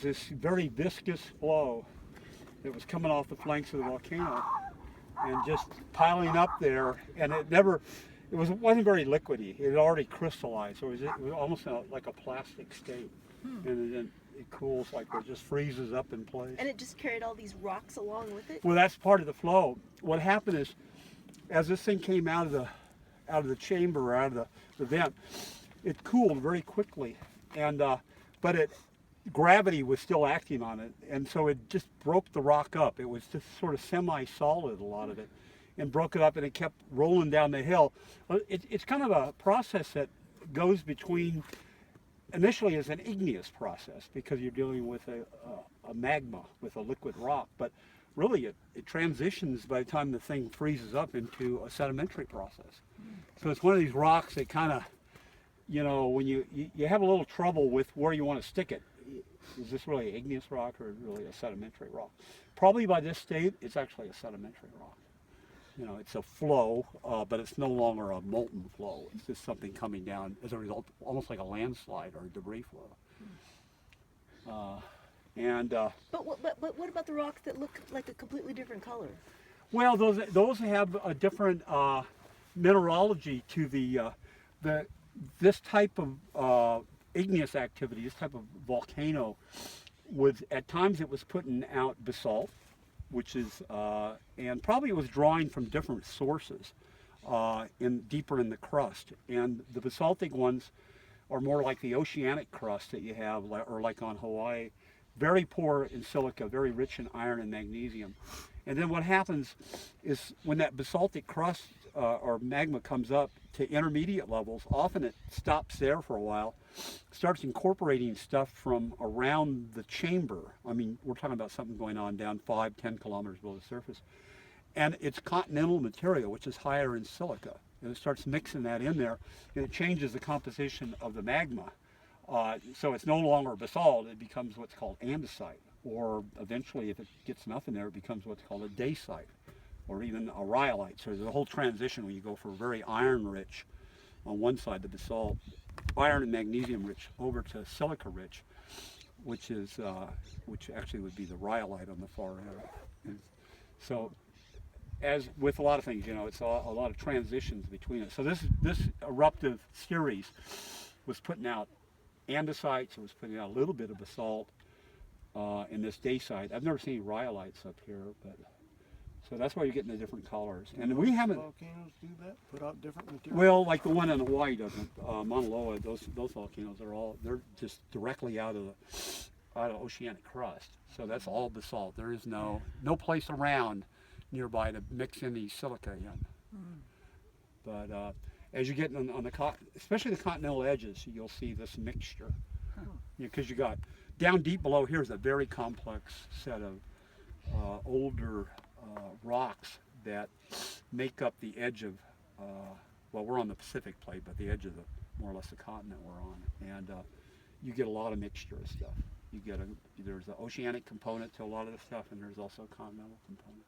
This very viscous flow that was coming off the flanks of the volcano and just piling up there, and wasn't very liquidy. It had already crystallized, so it was almost like a plastic state. And then it cools, like it just freezes up in place. And it just carried all these rocks along with it? Well, that's part of the flow. What happened is, as this thing came out of the chamber, or out of the vent, it cooled very quickly, and but gravity was still acting on it, and so it just broke the rock up. It was just sort of semi-solid, a lot of it, and broke it up, and it kept rolling down the hill. It's kind of a process that goes between, initially as an igneous process, because you're dealing with a magma, with a liquid rock, but really it transitions by the time the thing freezes up into a sedimentary process. So it's one of these rocks that kind of, when you have a little trouble with where you want to stick it. Is this really an igneous rock or really a sedimentary rock? Probably by this state, it's actually a sedimentary rock. It's a flow, but it's no longer a molten flow. It's just something coming down as a result, almost like a landslide or a debris flow. But what about the rocks that look like a completely different color? Well, those have a different mineralogy to this type of igneous activity. This type of volcano at times it was putting out basalt, which is and probably it was drawing from different sources deeper in the crust. And the basaltic ones are more like the oceanic crust that you have, or like on Hawaii, very poor in silica, very rich in iron and magnesium. And then what happens is when that basaltic crust or magma comes up to intermediate levels, often it stops there for a while, starts incorporating stuff from around the chamber. I mean, we're talking about something going on down 5-10 kilometers below the surface. And it's continental material, which is higher in silica. And it starts mixing that in there, and it changes the composition of the magma. So it's no longer basalt, it becomes what's called andesite. Or eventually, if it gets enough in there, it becomes what's called a dacite, or even a rhyolite. So there's a whole transition where you go from very iron-rich on one side, the basalt, iron and magnesium-rich, over to silica-rich, which actually would be the rhyolite on the far end. And so, as with a lot of things, it's a lot of transitions between it. So this eruptive series was putting out andesites. It was putting out a little bit of basalt. In this dacite. I've never seen rhyolites up here, but so that's why you're getting the different colors. And we haven't. Volcanoes do that? Put out different materials? Well, like the one in Hawaii doesn't. Mauna Loa, those volcanoes they're just directly out of oceanic crust. So that's all basalt. There is no place around nearby to mix in the silica in. But as you get on especially the continental edges, you'll see this mixture. Because you got down deep below here is a very complex set of older rocks that make up the edge of, we're on the Pacific plate, but the edge of more or less the continent we're on. And you get a lot of mixture of stuff. There's an oceanic component to a lot of the stuff, and there's also a continental component.